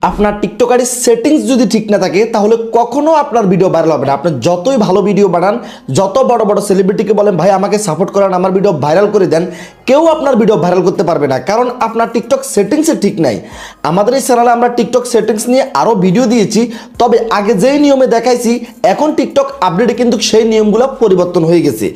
আপনার টিকটকারের সেটিংস যদি ঠিক না থাকে তাহলে কখনো আপনার ভিডিও ভাইরাল হবে না। আপনি যতই ভালো ভিডিও বানান, যত বড় বড় সেলিব্রিটিকে বলেন ভাই আমাকে সাপোর্ট করেন, আমার ভিডিও ভাইরাল করে দেন, কেউ আপনার ভিডিও ভাইরাল করতে পারবে না, কারণ আপনার টিকটক সেটিংসে ঠিক নাই। আমাদের এই চ্যানেলে আমরা টিকটক সেটিংস নিয়ে আরও ভিডিও দিয়েছি, তবে আগে যেই নিয়মে দেখাইছি এখন টিকটক আপডেটে কিন্তু সেই নিয়মগুলো পরিবর্তন হয়ে গেছে।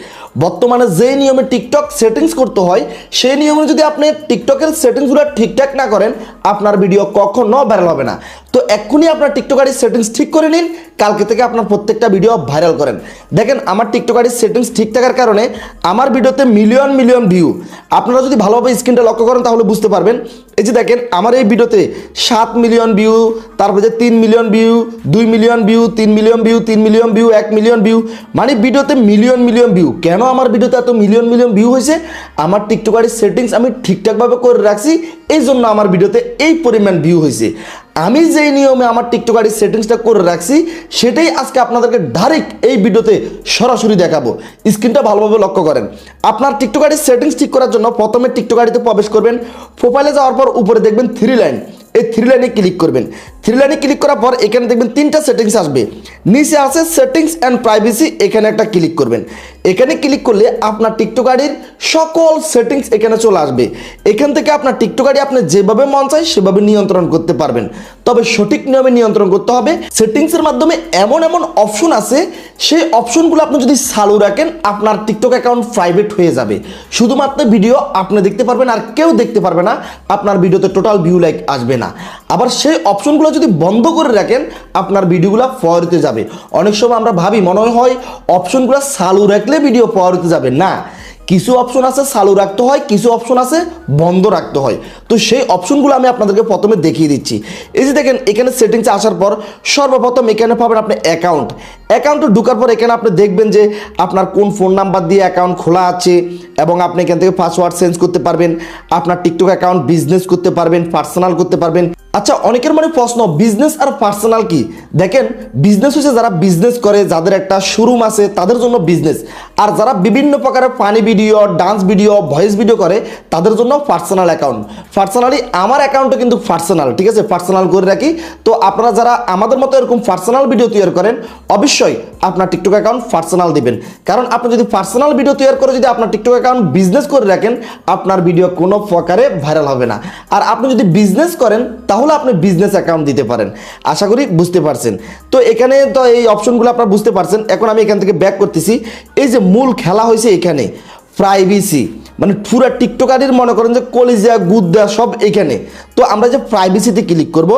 বর্তমানে যেই নিয়মে টিকটক সেটিংস করতে হয় সেই নিয়মে যদি আপনি টিকটকের সেটিংসগুলো ঠিকঠাক না করেন আপনার ভিডিও কখনো ভাইরাল হবে না। তো এক্ষুনি আপনার টিকটকারের সেটিংস ঠিক করে নিন, কালকে থেকে আপনার প্রত্যেকটা ভিডিও ভাইরাল করেন। দেখেন আমার টিকটকারের সেটিংস ঠিক থাকার কারণে আমার ভিডিওতে মিলিয়ন মিলিয়ন ভিউ। আপনারা যদি ভালোভাবে স্ক্রিনটা লক্ষ্য করেন তাহলে বুঝতে পারবেন। এই যে দেখেন আমার এই ভিডিওতে 7 মিলিয়ন ভিউ, তারপরে যে 3 million view, 2 million view, 3 million view, 3 million view, 1 million view, মানে ভিডিওতে মিলিয়ন মিলিয়ন ভিউ। কেন আমার ভিডিওতে এত মিলিয়ন মিলিয়ন ভিউ হয়েছে? আমার টিকটকারের সেটিংস আমি ঠিকঠাকভাবে করে রাখছি, এই জন্য আমার ভিডিওতে এই পরিমাণ ভিউ হয়েছে। আমি যেই নিয়মে আমার টিকটকারের সেটিংসটা করে রাখছি সেটাই আজকে আপনাদেরকে ডাইরেক্ট এই ভিডিওতে সরাসরি দেখাবো। স্ক্রিনটা ভালোভাবে লক্ষ্য করেন। আপনার টিকটকারের সেটিংস ঠিক করার জন্য প্রথমে টিকটকারিতে প্রবেশ করবেন, প্রোফাইলে যাওয়ার পর উপরে দেখবেন 3 লাইন, এই 3 লাইনে ক্লিক করবেন। 3 লাইনে ক্লিক করার পর এখানে দেখবেন 3টা সেটিংস আসবে, নিচে আছে সেটিংস অ্যান্ড প্রাইভেসি, এখানে একটা ক্লিক করবেন। এখানে ক্লিক করলে আপনার টিকটকারির সকল সেটিংস এখানে চলে আসবে। এখান থেকে আপনার টিকটকারি আপনি যেভাবে মন চায় সেভাবে নিয়ন্ত্রণ করতে পারবেন, তবে সঠিক নিয়মে নিয়ন্ত্রণ করতে হবে। সেটিংসের মাধ্যমে এমন এমন অপশন আছে, সেই অপশনগুলো আপনি যদি চালু রাখেন আপনার টিকটক অ্যাকাউন্ট প্রাইভেট হয়ে যাবে। শুধুমাত্র ভিডিও আপনি দেখতে পারবেন আর কেউ দেখতে পারবে না, আপনার ভিডিওতে টোটাল ভিউ লাইক আসবে না। আবার সেই অপশনগুলো যদি বন্ধ করে রাখেন আপনার ভিডিওগুলো ফরওয়ার্ডে যাবে। অনেক সময় আমরা ভাবি মনে হয় অপশনগুলো চালু রাখলে ভিডিও ফরওয়ার্ডে যাবে, না, কিছু অপশন আছে চালু রাখতে হয়, কিছু অপশন আছে বন্ধ রাখতে হয়। তো সেই অপশনগুলো আমি আপনাদেরকে প্রথমে দেখিয়ে দিচ্ছি। এই যে দেখেন এখানে সেটিংসে আসার পর সর্বপ্রথম এখানে পাবেন আপনি অ্যাকাউন্টে ঢোকার পর এখানে আপনি দেখবেন যে আপনার কোন ফোন নাম্বার দিয়ে অ্যাকাউন্ট খোলা আছে, এবং আপনি এখান থেকে পাসওয়ার্ড চেঞ্জ করতে পারবেন। আপনার টিকটক অ্যাকাউন্ট বিজনেস করতে পারবেন, পার্সোনাল করতে পারবেন। আচ্ছা, অনেকের মনে প্রশ্ন বিজনেস আর পার্সোনাল কি? দেখেন বিজনেস হচ্ছে যারা বিজনেস করে, যাদের একটা শোরুম আছে তাদের জন্য বিজনেস, আর যারা বিভিন্ন প্রকারের funny video, dance video, voice video করে তাদের জন্য পার্সোনাল অ্যাকাউন্ট। পার্সোনালি আমার অ্যাকাউন্টও কিন্তু পার্সোনাল, ঠিক আছে, পার্সোনাল করে রাখি। তো আপনারা যারা আমাদের মতো এরকম পার্সোনাল ভিডিও তৈরি করেন অবশ্যই আপনার টিকটক অ্যাকাউন্ট পার্সোনাল দিবেন, কারণ আপনি যদি পার্সোনাল ভিডিও তৈরি করে যদি আপনার টিকটক অ্যাকাউন্ট বিজনেস করে রাখেন আপনার ভিডিও কোনো প্রকারে ভাইরাল হবে না। আর আপনি যদি বিজনেস করেন তাহলে আপনি বিজনেস অ্যাকাউন্ট দিতে পারেন। আশা করি বুঝতে পারছেন। তো এখানে তো এই অপশনগুলো আপনারা বুঝতে পারছেন। এখন আমি এখান থেকে ব্যাক করতেছি। এই যে মূল খেলা হয়েছে এখানে প্রাইভেসি, মানে পুরো টিকটকারের মনে করেন যে কলিজা গুদ্দা সব এখানে। তো আমরা যে প্রাইভেসিতে ক্লিক করব,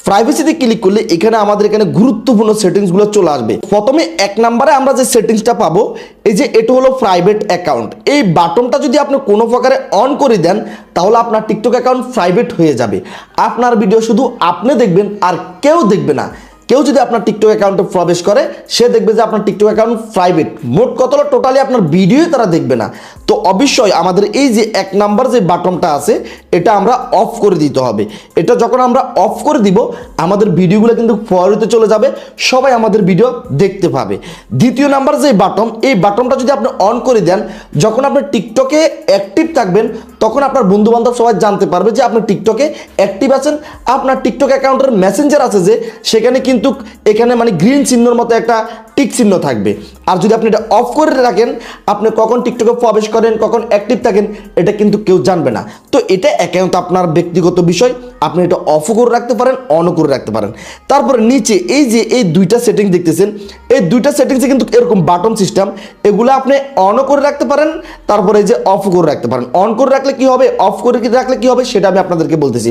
প্রাইভেসিতে ক্লিক করলে এখানে আমাদের এখানে গুরুত্বপূর্ণ সেটিংসগুলো চলে আসবে। প্রথমে 1 নম্বরে আমরা যে সেটিংসটা পাবো, এই যে এটা হলো প্রাইভেট অ্যাকাউন্ট, এই বাটনটা যদি আপনি কোনো প্রকারে অন করে দেন তাহলে আপনার টিকটক অ্যাকাউন্ট প্রাইভেট হয়ে যাবে। আপনার ভিডিও শুধু আপনি দেখবেন আর কেউ দেখবে না। কেউ যদি আপনার টিকটক অ্যাকাউন্টে প্রবেশ করে সে দেখবে যে আপনার টিকটক অ্যাকাউন্ট প্রাইভেট, মোট কত হলো টোটালি আপনার ভিডিও তারা দেখবে না। তো অবশ্যই আমাদের এই যে 1 নাম্বার যে বাটনটা আছে এটা আমরা অফ করে দিতে হবে। এটা যখন আমরা অফ করে দিব আমাদের ভিডিওগুলো কিন্তু ফরওয়ার্ডে চলে যাবে, সবাই আমাদের ভিডিও দেখতে পাবে। দ্বিতীয় নাম্বার যে বাটন, এই বাটনটা যদি আপনি অন করে দেন, যখন আপনি টিকটকে অ্যাক্টিভ থাকবেন তখন আপনার বন্ধু বান্ধব সবাই জানতে পারবে যে আপনি টিকটকে অ্যাক্টিভ আছেন। আপনার টিকটক অ্যাকাউন্টের মেসেঞ্জার আছে যে সেখানে কিন্তু এখানে মানে গ্রিন চিহ্নর মতো একটা টিক চিহ্ন থাকবে। আর যদি আপনি এটা অফ করে রাখেন আপনি কখন টিকটকে প্রবেশ করেন, কখন অ্যাক্টিভ থাকেন এটা কিন্তু কেউ জানবে না। তো এটা একান্ত আপনার ব্যক্তিগত বিষয়, আপনি এটা অফও করে রাখতে পারেন, অনও করে রাখতে পারেন। তারপরে নিচে এই যে এই 2টা সেটিংস দেখতেছেন, এই 2টা সেটিংসে কিন্তু এরকম বাটন সিস্টেম, এগুলো আপনি অনও করে রাখতে পারেন, তারপরে এই যে অফ করে রাখতে পারেন। অন করে রাখলে কি হবে, অফ করে রাখলে কি হবে সেটা আমি আপনাদেরকে বলতেছি।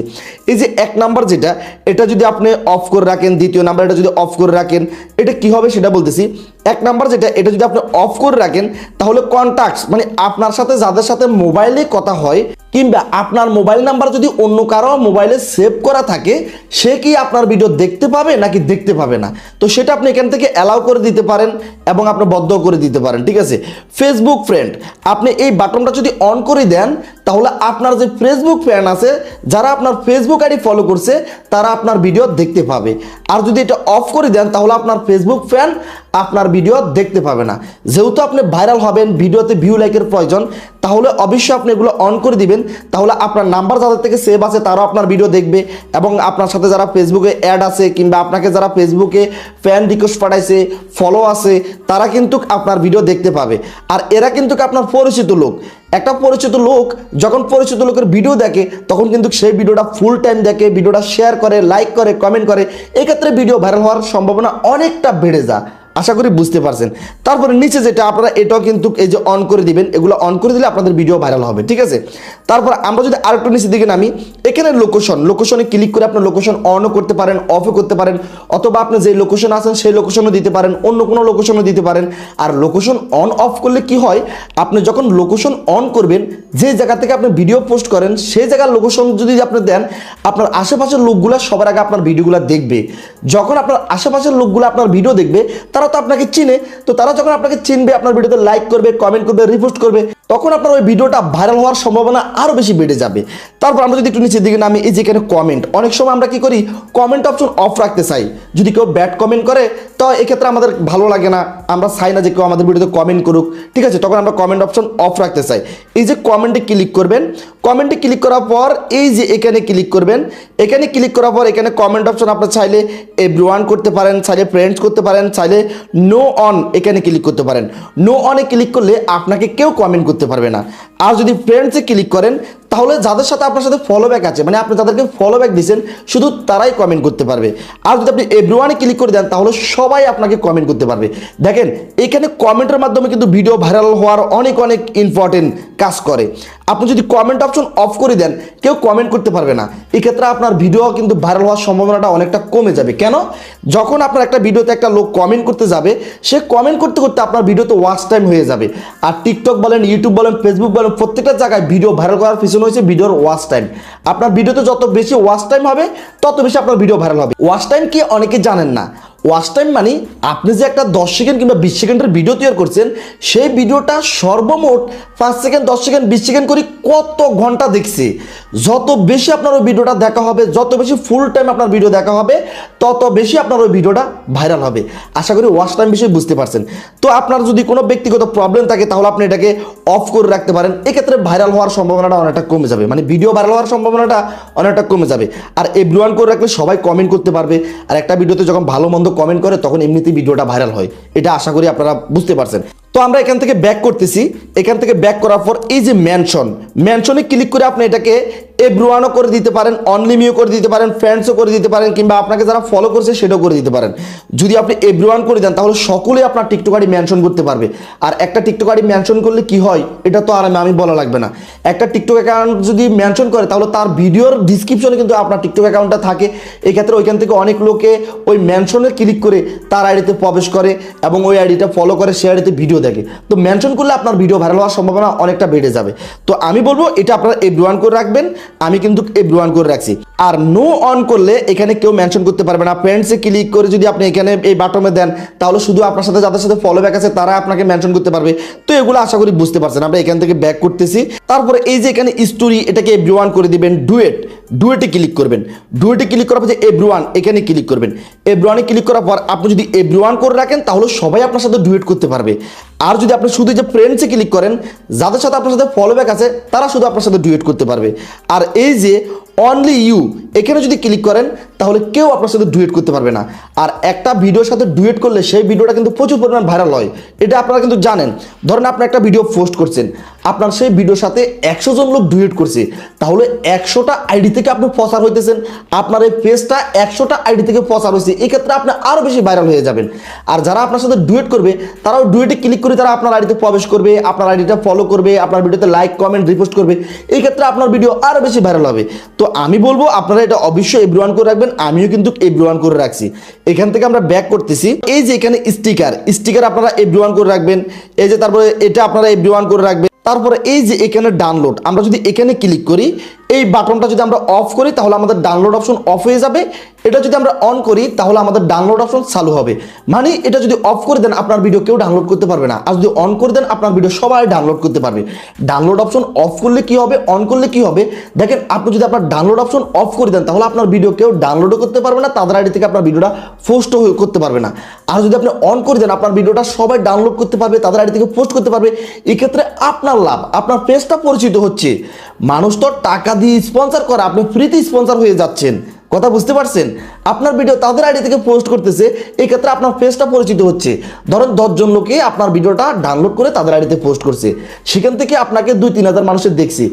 এই যে 1 নাম্বার যেটা, এটা যদি আপনি অফ করে রাখেন, দ্বিতীয় নাম্বার এটা যদি অফ করে রাখেন, এটা কি হবে সেটা বলতেছি। 1 নাম্বার যেটা, এটা যদি আপনি অফ করে রাখেন তাহলে কন্টাক্টস, মানে আপনার সাথে যাদের সাথে মোবাইলে কথা হয় কিংবা আপনার মোবাইল নাম্বার যদি অন্য কারো মোবাইলে সেভ করা থাকে সে কি আপনার ভিডিও দেখতে পাবে নাকি দেখতে পাবে না, তো সেটা আপনি এখান থেকে অ্যালাউ করে দিতে পারেন এবং আপনি বন্ধ করে দিতে পারেন, ঠিক আছে। ফেসবুক ফ্রেন্ড, আপনি এই বাটনটা যদি অন করে দেন তাহলে আপনার যে ফেসবুক ফ্যান আছে, যারা আপনার ফেসবুক আইডি ফলো করছে, তারা আপনার ভিডিও দেখতে পাবে। আর যদি এটা অফ করে দেন তাহলে আপনার ফেসবুক ফ্যান আপনার ভিডিও দেখতে পাবে না। যেহেতু আপনি ভাইরাল হবেন, ভিডিওতে ভিউ লাইকের প্রয়োজন, তাহলে অবশ্যই আপনি এগুলো অন করে দিবেন। তাহলে আপনার নাম্বার যাদের থেকে সেভ আছে তারাও আপনার ভিডিও দেখবে, এবং আপনার সাথে যারা ফেসবুকে অ্যাড আছে কিংবা আপনাকে যারা ফেসবুকে ফ্যান রিকোয়েস্ট পাঠাইছে, ফলো আছে, তারা কিন্তু আপনার ভিডিও দেখতে পাবে। আর এরা কিন্তু আপনার পরিচিত লোক। একটা পরিচিত লোক যখন পরিচিত লোকের ভিডিও দেখে তখন কিন্তু সেই ভিডিওটা ফুল টাইম দেখে, ভিডিওটা শেয়ার করে, লাইক করে, কমেন্ট করে। এক্ষেত্রে ভিডিও ভাইরাল হওয়ার সম্ভাবনা অনেকটা বেড়ে যায়। আশা করি বুঝতে পারছেন। তারপরে নিচে যেটা আপনারা এটাও কিন্তু এই যে অন করে দিবেন, এগুলো অন করে দিলে আপনাদের ভিডিও ভাইরাল হবে, ঠিক আছে। তারপর আমরা যদি আরেকটু নিচের দিকে নামি, এখানে লোকেশনে ক্লিক করে আপনার লোকেশন অনও করতে পারেন, অফও করতে পারেন, অথবা আপনি যে লোকেশন আছেন সেই লোকেশনও দিতে পারেন, অন্য কোনো লোকেশনও দিতে পারেন। আর লোকেশন অন অফ করলে কি হয়, আপনি যখন লোকেশন অন করবেন, যে জায়গা থেকে আপনি ভিডিও পোস্ট করেন সেই জায়গার লোকেশন যদি আপনি দেন, আপনার আশেপাশের লোকগুলো সবার আগে আপনার ভিডিওগুলো দেখবে। যখন আপনার আশেপাশের লোকগুলো আপনার ভিডিও দেখবে, তারা তো আপনাকে চিনে, তো তারা যখন আপনাকে চিনবে, আপনার ভিডিওতে লাইক করবে, কমেন্ট করবে, রিপোস্ট করবে, তখন আপনার ওই ভিডিওটা ভাইরাল হওয়ার সম্ভাবনা আরও বেশি বেড়ে যাবে। তারপর আমরা যদি একটু নিচের দিকে নামি, এই যে এখানে কমেন্ট, অনেক সময় আমরা কি করি, কমেন্ট অপশন অফ রাখতে চাই। যদি কেউ ব্যাড কমেন্ট করে তো এক্ষেত্রে আমাদের ভালো লাগে না, আমরা চাই না যে কেউ আমাদের ভিডিওতে কমেন্ট করুক, ঠিক আছে। তখন আমরা কমেন্ট অপশন অফ রাখতে চাই। এই যে কমেন্টে ক্লিক করবেন, কমেন্টে ক্লিক করার পর এই যে এখানে ক্লিক করবেন, এখানে ক্লিক করার পর এখানে কমেন্ট অপশন আপনার চাইলে এভরিওয়ান করতে পারেন, চাইলে ফ্রেন্ডস করতে পারেন, চাইলে নো অন এখানে ক্লিক করতে পারেন। নো অনে ক্লিক করলে আপনাকে কেউ কমেন্ট করতে পারবে না। আর যদি ফ্রেন্ডসে ক্লিক করেন তাহলে যাদের সাথে আপনার সাথে ফলো ব্যাক আছে, মানে আপনি যাদেরকে ফলো ব্যাক দিয়েছেন শুধু তারাই কমেন্ট করতে পারবে। আর যদি আপনি এভরিওয়ানে ক্লিক করে দেন তাহলে সবাই আপনাকে কমেন্ট করতে পারবে। দেখেন এখানে কমেন্টের মাধ্যমে কিন্তু ভিডিও ভাইরাল হওয়ার অনেক অনেক ইম্পর্টেন্ট কাজ করে। আপনি যদি কমেন্ট অপশন অফ করে দেন, কেউ কমেন্ট করতে পারবে না। এক্ষেত্রে আপনার ভিডিও কিন্তু ভাইরাল হওয়ার সম্ভাবনাটা অনেকটা কমে যাবে। কেন? যখন আপনার একটা ভিডিওতে একটা লোক কমেন্ট করতে যাবে, সে কমেন্ট করতে করতে আপনার ভিডিওতে ওয়াচ টাইম হয়ে যাবে। আর টিকটক বলেন, ইউটিউব বলেন, ফেসবুক বলেন, প্রত্যেকটা জায়গায় ভিডিও ভাইরাল করার পিছনে হয়েছে ভিডিওর ওয়াচ টাইম। আপনার ভিডিওতে যত বেশি ওয়াচ টাইম হবে তত বেশি আপনার ভিডিও ভাইরাল হবে। ওয়াচ টাইম কি অনেকে জানেন না। ওয়াচ টাইম মানে আপনি যে একটা 10 সেকেন্ড কিংবা 20 সেকেন্ডের ভিডিও তৈরি করছেন, সেই ভিডিওটা সর্বমোট 5 সেকেন্ড, 10 সেকেন্ড, 20 সেকেন্ড করে কত ঘন্টা দেখছে। যত বেশি আপনার ওই ভিডিওটা দেখা হবে, যত বেশি ফুল টাইম আপনার ভিডিও দেখা হবে, তত বেশি আপনার ওই ভিডিওটা ভাইরাল হবে। আশা করি ওয়াচ টাইম বিষয়ে বুঝতে পারছেন। তো আপনার যদি কোনো ব্যক্তিগত প্রবলেম থাকে তাহলে আপনি এটাকে অফ করে রাখতে পারেন। এক্ষেত্রে ভাইরাল হওয়ার সম্ভাবনাটা অনেকটা কমে যাবে, মানে ভিডিও ভাইরাল হওয়ার সম্ভাবনাটা অনেকটা কমে যাবে। আর এভরিওয়ান করে রাখলে সবাই কমেন্ট করতে পারবে। আর একটা ভিডিওতে যখন ভালো মন্দ কমেন্ট করে তখন এমনিতেই ভিডিওটা ভাইরাল হয়। এটা আশা করি আপনারা বুঝতে পারছেন। তো আমরা এখান থেকে ব্যাক করতেছি। এখান থেকে ব্যাক করার পর এই যে মেনশনে ক্লিক করে আপনি এটাকে এভরিওয়ানও করে দিতে পারেন, অনলি মিও করে দিতে পারেন, ফ্রেন্ডসও করে দিতে পারেন, কিংবা আপনাকে যারা ফলো করছে সেটাও করে দিতে পারেন। যদি আপনি এভরিওয়ান করে দেন তাহলে সকলেই আপনার টিকটক আইডি মেনশন করতে পারবে। আর একটা টিকটক আইডি মেনশন করলে কি হয় এটা তো আর আমি বলা লাগবে না। একটা টিকটক অ্যাকাউন্ট যদি মেনশন করে তাহলে তার ভিডিওর ডিসক্রিপশনে কিন্তু আপনার টিকটক অ্যাকাউন্টটা থাকে। এক্ষেত্রে ওইখান থেকে অনেক লোকে ওই মেনশনে ক্লিক করে তার আইডিতে প্রবেশ করে এবং ওই আইডিটা ফলো করে, সে আইডিতে ভিডিও দেখে। তো মেনশন করলে আপনার ভিডিও ভাইরাল হওয়ার সম্ভাবনা অনেকটা বেড়ে যাবে। তো আমি বলবো এটা আপনারা এভরিওয়ান করে রাখবেন। আমি কিন্তু এভরিওয়ান করে রাখছি। আর নো অন করলে এখানে কেউ মেনশন করতে পারবে না। ফ্রেন্ডসে ক্লিক করে যদি আপনি এখানে এই বাটনে দেন তাহলে শুধু আপনার সাথে যাদের সাথে ফলো ব্যাক আছে তারা আপনাকে মেনশন করতে পারবে। তো এগুলো আশা করি বুঝতে পারছেন। আমরা এখান থেকে ব্যাক করতেছি। তারপরে এই যে এখানে স্টোরি, এটাকে এভরিওয়ান করে দিবেন। ডুয়েটে ক্লিক করবেন। ডুয়েটে ক্লিক করার পর যে এভরিওয়ান এখানে ক্লিক করবেন। এভরিওয়ানে ক্লিক করার পর আপনি যদি এভরিওয়ান করে রাখেন তাহলে সবাই আপনার সাথে ডুয়েট করতে পারবে। আর যদি আপনি শুধু যে ফ্রেন্ডসে ক্লিক করেন, যাদের সাথে আপনার সাথে ফলো ব্যাক আছে তারা শুধু আপনার সাথে ডুয়েট করতে পারবে। আর এই যে অনলি ইউ এখানে যদি ক্লিক করেন তাহলে কেউ আপনার সাথে ডুয়েট করতে পারবে না। আর একটা ভিডিওর সাথে ডুয়েট করলে সেই ভিডিওটা কিন্তু প্রচুর পরিমাণ ভাইরাল হয়, এটা আপনারা কিন্তু জানেন। ধরেন আপনি একটা ভিডিও পোস্ট করছেন, আপনার সেই ভিডিওর সাথে 100 জন লোক ডুয়েট করছে, তাহলে 100টা আইডি থেকে আপনি প্রচার হইতেছেন। আপনার এই পেজটা 100টা আইডি থেকে প্রচার হয়েছে, এক্ষেত্রে আপনি আরও বেশি ভাইরাল হয়ে যাবেন। আর যারা আপনার সাথে ডুয়েট করবে তারাও ডুয়েটে ক্লিক করে তারা আপনার আইডিতে প্রবেশ করবে, আপনার আইডিটা ফলো করবে, আপনার ভিডিওতে লাইক, কমেন্ট, রিপোস্ট করবে। এই ক্ষেত্রে আপনার ভিডিও আরও বেশি ভাইরাল হবে। তো আমি বলবো আপনারা এটা অবশ্যই এভরিওয়ান করে রাখবেন। আমিও কিন্তু এভরিওয়ান করে রাখছি। এখান থেকে আমরা ব্যাক করতেছি। এই যে এখানে স্টিকার আপনারা এভরিওয়ান করে রাখবেন। এই যে তারপরে এটা আপনারা এভরিওয়ান করে রাখবেন। তারপরে এই যে এখানে ডাউনলোড, আমরা যদি এখানে ক্লিক করি, এই বাটনটা যদি আমরা অফ করি তাহলে আমাদের ডাউনলোড অপশন অফ হয়ে যাবে। এটা যদি আমরা অন করি তাহলে আমাদের ডাউনলোড অপশন চালু হবে। মানে এটা যদি অফ করে দেন আপনার ভিডিও কেউ ডাউনলোড করতে পারবে না, আর যদি অন করে দেন আপনার ভিডিও সবাই ডাউনলোড করতে পারবে। ডাউনলোড অপশন অফ করলে কি হবে, অন করলে কি হবে, দেখেন আপনি যদি আপনার ডাউনলোড অপশন অফ করে দেন তাহলে আপনার ভিডিও কেউ ডাউনলোডও করতে পারবে না, তাদের আইডি থেকে আপনার ভিডিওটা পোস্টও করতে পারবে না। আর যদি আপনি অন করে দেন আপনার ভিডিওটা সবাই ডাউনলোড করতে পারবে, তাদের আইডি থেকে পোস্ট করতে পারবে। এক্ষেত্রে আপনার লাভ, আপনার পেজটা পরিচিত হচ্ছে। মানুষ তো টাকা দিয়ে স্পন্সর করে, আপনি ফ্রিতে স্পন্সর হয়ে যাচ্ছেন। কথা বুঝতে পারছেন? আপনার ভিডিও তাদের আইডি থেকে পোস্ট করতেছে, এই ক্ষেত্রে আপনার পেজটা পরিচিত হচ্ছে। ধরেন 10 জন লোকে আপনার ভিডিওটা ডাউনলোড করে তাদের আইডিতে পোস্ট করছে, সেখান থেকে আপনাকে 2-3 হাজার মানুষের দেখছে।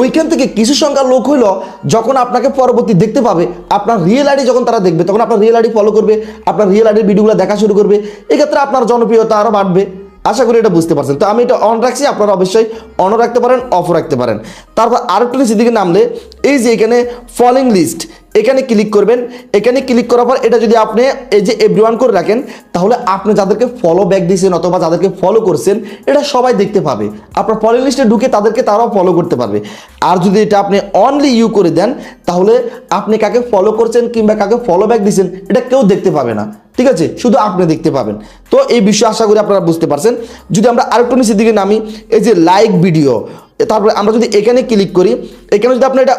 ওইখান থেকে কিছু সংখ্যা লোক হইলো যখন আপনাকে পরবর্তী দেখতে পাবে, আপনার রিয়েল আইডি যখন তারা দেখবে তখন আপনার রিয়েল আইডি ফলো করবে, আপনার রিয়েল আইডির ভিডিওগুলো দেখা শুরু করবে। এক্ষেত্রে আপনার জনপ্রিয়তা আরও বাড়বে। আশা করি এটা বুঝতে পারছেন। তো আমি এটা অন রাখছি, আপনারা অবশ্যই অনও রাখতে পারেন, অফও রাখতে পারেন। তারপর আরেকটু নিচের দিকে নামলে এই যে এখানে ফলোইং লিস্ট, এখানে ক্লিক করবেন। এখানে ক্লিক করার পর এটা যদি আপনি এই যে এভরিওয়ান করে রাখেন তাহলে আপনি যাদেরকে ফলো ব্যাক দিয়েছেন অথবা যাদেরকে ফলো করছেন এটা সবাই দেখতে পাবে। আপনার ফলো লিস্টে ঢুকে তাদেরকে তারাও ফলো করতে পারবে। আর যদি এটা আপনি অনলি ইউ করে দেন তাহলে আপনি কাকে ফলো করছেন কিংবা কাকে ফলো ব্যাক দিয়েছেন এটা কেউ দেখতে পাবে না, ঠিক আছে, শুধু আপনি দেখতে পাবেন। তো এই বিষয়ে আশা করি আপনারা বুঝতে পারছেন। যদি আমরা আরেকটু নিচের দিকে নামি, এই যে লাইক ভিডিও, তারপরে আমরা যদি এখানে ক্লিক করি, এখানে যদি আপনি এটা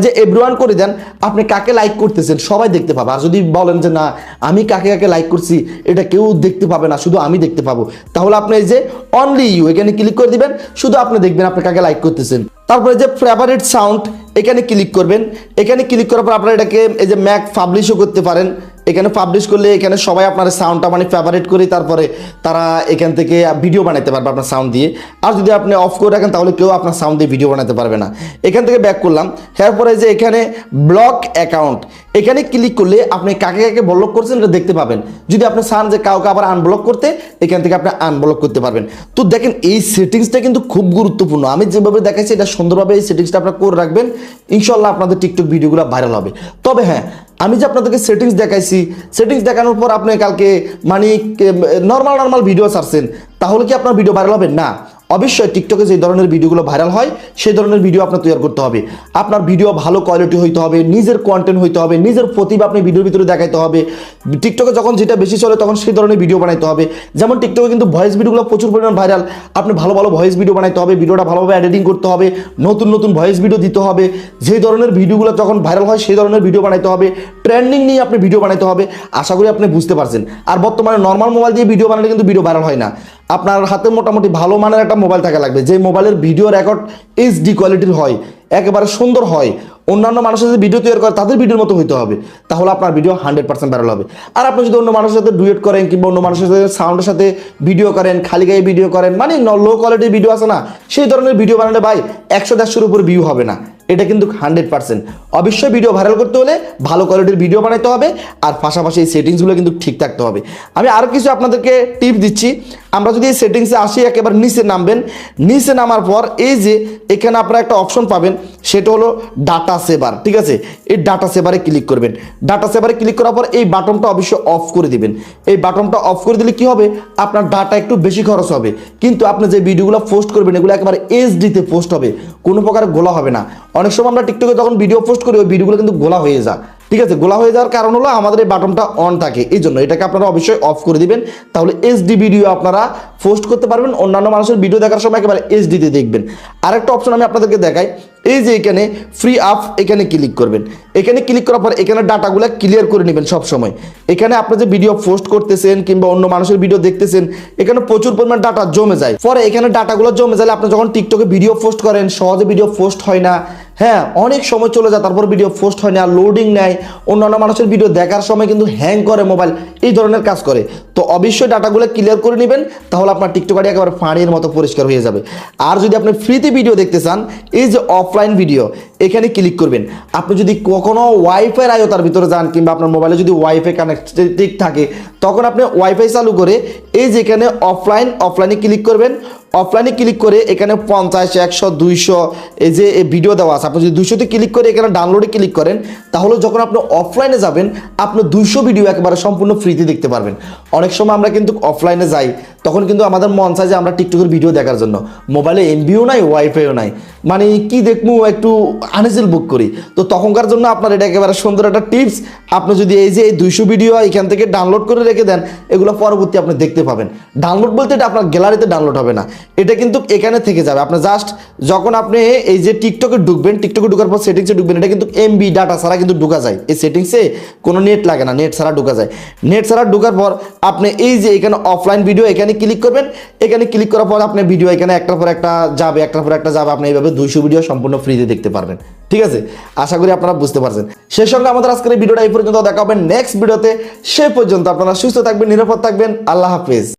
যে এভরিওয়ান করে দেন আপনি কাকে লাইক করতেছেন সবাই দেখতে পাবে। আর যদি বলেন যে না আমি কাকে কাকে লাইক করছি এটা কেউ দেখতে পাবে না, শুধু আমি দেখতে পাবো, তাহলে আপনি এই যে অনলি ইউ এখানে ক্লিক করে দিবেন, শুধু আপনি দেখবেন আপনি কাকে লাইক করতেছেন। তারপরে যে ফেভারিট সাউন্ড এখানে ক্লিক করবেন। এখানে ক্লিক করার পর আপনারা এটাকে এই যে ম্যাক পাবলিশও করতে পারেন। এখানে পাবলিশ করলে এখানে সবাই আপনার সাউন্ডটা মানে ফেভারিট করে তারপরে তারা এখান থেকে ভিডিও বানাতে পারবে আপনার সাউন্ড দিয়ে। আর যদি আপনি অফ করে রাখেন তাহলে কেউ আপনার সাউন্ড দিয়ে ভিডিও বানাতে পারবে না। এখান থেকে ব্যাক করলাম, এরপরে যে এখানে ব্লক অ্যাকাউন্ট, এখানে ক্লিক করলে আপনি কাকে কাকে ব্লক করছেন এটা দেখতে পাবেন। যদি আপনি চান যে কাউকে আবার আনব্লক করতে এখান থেকে আপনি আনব্লক করতে পারবেন। তো দেখেন এই সেটিংসটা কিন্তু খুব গুরুত্বপূর্ণ। আমি যেভাবে দেখাচ্ছি এটা সুন্দরভাবে এই সেটিংসটা আপনারা করে রাখবেন, ইনশাল্লাহ আপনাদের টিকটক ভিডিওগুলো ভাইরাল হবে। তবে হ্যাঁ, আমি যে আপনাদেরকে সেটিংস দেখাইছি, সেটিংস দেখানোর পর আপনি কালকে মানে নর্মাল ভিডিও ছাড়ছেন তাহলে কি আপনার ভিডিও ভাইরাল হবে? না, অবশ্যই টিকটকে যে ধরনের ভিডিওগুলো ভাইরাল হয় সেই ধরনের ভিডিও আপনার তৈরি করতে হবে। আপনার ভিডিও ভালো কোয়ালিটি হইতে হবে, নিজের কন্টেন্ট হইতে হবে, নিজের প্রতিভা আপনি ভিডিওর ভিতরে দেখাইতে হবে। টিকটকে যখন যেটা বেশি চলে তখন সেই ধরনের ভিডিও বানাইতে হবে। যেমন টিকটকে কিন্তু ভয়েস ভিডিওগুলো প্রচুর পরিমাণ ভাইরাল, আপনি ভালো ভালো ভয়েস ভিডিও বানাইতে হবে, ভিডিওটা ভালোভাবে এডিটিং করতে হবে, নতুন নতুন ভয়েস ভিডিও দিতে হবে। যেই ধরনের ভিডিওগুলো যখন ভাইরাল হয় সেই ধরনের ভিডিও বানাইতে হবে, ট্রেন্ডিং নিয়ে আপনি ভিডিও বানাইতে হবে। আশা করি আপনি বুঝতে পারছেন। আর বর্তমানে নর্মাল মোবাইল দিয়ে ভিডিও বানালে কিন্তু ভিডিও ভাইরাল হয় না। আপনার হাতে মোটামুটি ভালো মানের একটা মোবাইল থাকা লাগবে, যে মোবাইলের ভিডিও রেকর্ড এইচডি কোয়ালিটির হয়, একেবারে সুন্দর হয়, অন্যান্য মানুষের যে ভিডিও তৈরি করে তাদের ভিডিওর মতো হইতে হবে, তাহলে আপনার ভিডিও 100% ভাইরাল হবে। আর আপনি যদি অন্য মানুষের সাথে ডুয়েট করেন কিংবা অন্য মানুষের সাথে সাউন্ডের সাথে ভিডিও করেন, খালি গায়ে ভিডিও করেন, মানে লো কোয়ালিটির ভিডিও আছে না, সেই ধরনের ভিডিও বানালে ভাই 100-150-র উপর ভিউ হবে না। এটা কিন্তু 100%। অবশ্যই ভিডিও ভাইরাল করতে হলে ভালো কোয়ালিটির ভিডিও বানাইতে হবে, আর পাশাপাশি এই সেটিংসগুলো কিন্তু ঠিক থাকতে হবে। আমি আরও কিছু আপনাদেরকে টিপ দিচ্ছি। আমরা যদি এই সেটিংসে আসি, একেবারে নিচে নামবেন, নিচে নামার পর এই যে এখানে আপনারা একটা অপশন পাবেন, সেটা হলো ডাটা সেভার, ঠিক আছে। এই ডাটা সেভারে ক্লিক করবেন। ডাটা সেভারে ক্লিক করার পর এই বাটনটা অবশ্যই অফ করে দিবেন। এই বাটনটা অফ করে দিলে কি হবে, আপনার ডাটা একটু বেশি খরচ হবে, কিন্তু আপনি যে ভিডিওগুলো পোস্ট করবেন এগুলো একেবারে এইচডিতে পোস্ট হবে, কোনো প্রকার গোলা হবে না। অনেক সময় আমরা টিকটকে যখন ভিডিও পোস্ট করি ওই ভিডিওগুলো কিন্তু গোলা হয়ে যায়, ঠিক আছে। গোলা হয়ে যাওয়ার কারণ হলো আমাদের এই বাটনটা অন থাকে, এই জন্য এটাকে আপনারা অবশ্যই অফ করে দিবেন। তাহলে এইচডি ভিডিও আপনারা পোস্ট করতে পারবেন, অন্যান্য মানুষের ভিডিও দেখার সময় একেবারে এইচডিতে দেখবেন। আরেকটা অপশন আমি আপনাদেরকে দেখাই, এই যে এখানে ফ্রি আপ, এখানে ক্লিক করবেন। এখানে ক্লিক করার পর এখানে ডাটাগুলো ক্লিয়ার করে নেবেন সব সময়। এখানে আপনি যে ভিডিও পোস্ট করতেছেন কিংবা অন্য মানুষের ভিডিও দেখতেছেন এখানে প্রচুর পরিমাণ ডাটা জমে যায়। পরে এখানে ডাটাগুলো জমে গেলে আপনি যখন টিকটকে ভিডিও পোস্ট করেন সহজে ভিডিও পোস্ট হয় না, হ্যাঁ অনেক সময় চলে যায়, তারপর ভিডিও পোস্ট হয় না, লোডিং নেয়, অন্যান্য মানুষের ভিডিও দেখার সময় কিন্তু হ্যাং করে মোবাইল, এই ধরনের কাজ করে। তো অবশ্যই ডাটাগুলো ক্লিয়ার করে নেবেন, তাহলে আপনার টিকটক আইডি একেবারে পানির মতো পরিষ্কার হয়ে যাবে। আর যদি আপনি ফ্রিতে ভিডিও দেখতে চান, এই যে অফলাইন ভিডিও এখানে ক্লিক করবেন। আপনি যদি কখনো ওয়াইফাই আয়তার ভিতরে যান কিংবা আপনার মোবাইলে যদি ওয়াইফাই কানেক্টেড থাকে তখন আপনি ওয়াইফাই চালু করে এই যে এখানে অফলাইনে ক্লিক করবেন। অফলাইনে ক্লিক করে এখানে 50, 100, 200 এই যে ভিডিও দেওয়া আছে, আপনি যদি 200-তে ক্লিক করে এখানে ডাউনলোডে ক্লিক করেন, তাহলে যখন আপনি অফলাইনে যাবেন আপনি 200 ভিডিও একেবারে সম্পূর্ণ ফ্রিতে দেখতে পারবেন। অনেক সময় আমরা কিন্তু অফলাইনে যাই, তখন কিন্তু আমাদের মন চায় যে আমরা টিকটকের ভিডিও দেখার জন্য, মোবাইলে এমবিও নাই, ওয়াইফাইও নাই, মানে কি দেখবো, একটু আনইজিল বুক করি। তো তখনকার জন্য আপনার এটা একেবারে সুন্দর একটা টিপস। আপনি যদি এই যে এই 200 ভিডিও এখান থেকে ডাউনলোড করে রেখে দেন, এগুলো পরবর্তী আপনি দেখতে পাবেন। ডাউনলোড বলতে এটা আপনার গ্যালারিতে ডাউনলোড হবে না, এটা কিন্তু এখানে থেকে যাবে। আপনি জাস্ট যখন আপনি এই যে টিকটকে ঢুকবেন, টিকটকে ঢুকার পর সেটিংসে ঢুকবেন, এটা কিন্তু এমবি ডাটা ছাড়া কিন্তু ঢুকা যায়। এই সেটিংসে কোনো নেট লাগে না, নেট ছাড়া ঢুকা যায়। নেট ছাড়া ঢুকার পর আপনি এই যে এখানে অফলাইন ভিডিও এখানে ক্লিক করবেন, এখানে ক্লিক করার পর আপনি ভিডিও এখানে একটার পর একটা যাবে, একটার পর একটা যাবে, আপনি এইভাবে 200 ভিডিও সম্পূর্ণ ফ্রিতে দেখতে পারবেন। ঠিক আছে, আশা করি আপনারা বুঝতে পারছেন। সেই সঙ্গে আমাদের আজকের এই ভিডিওটা এই পর্যন্ত, দেখা হবে নেক্সট ভিডিওতে। সে পর্যন্ত আপনারা সুস্থ থাকবেন, নিরাপদ থাকবেন। আল্লাহ হাফেজ।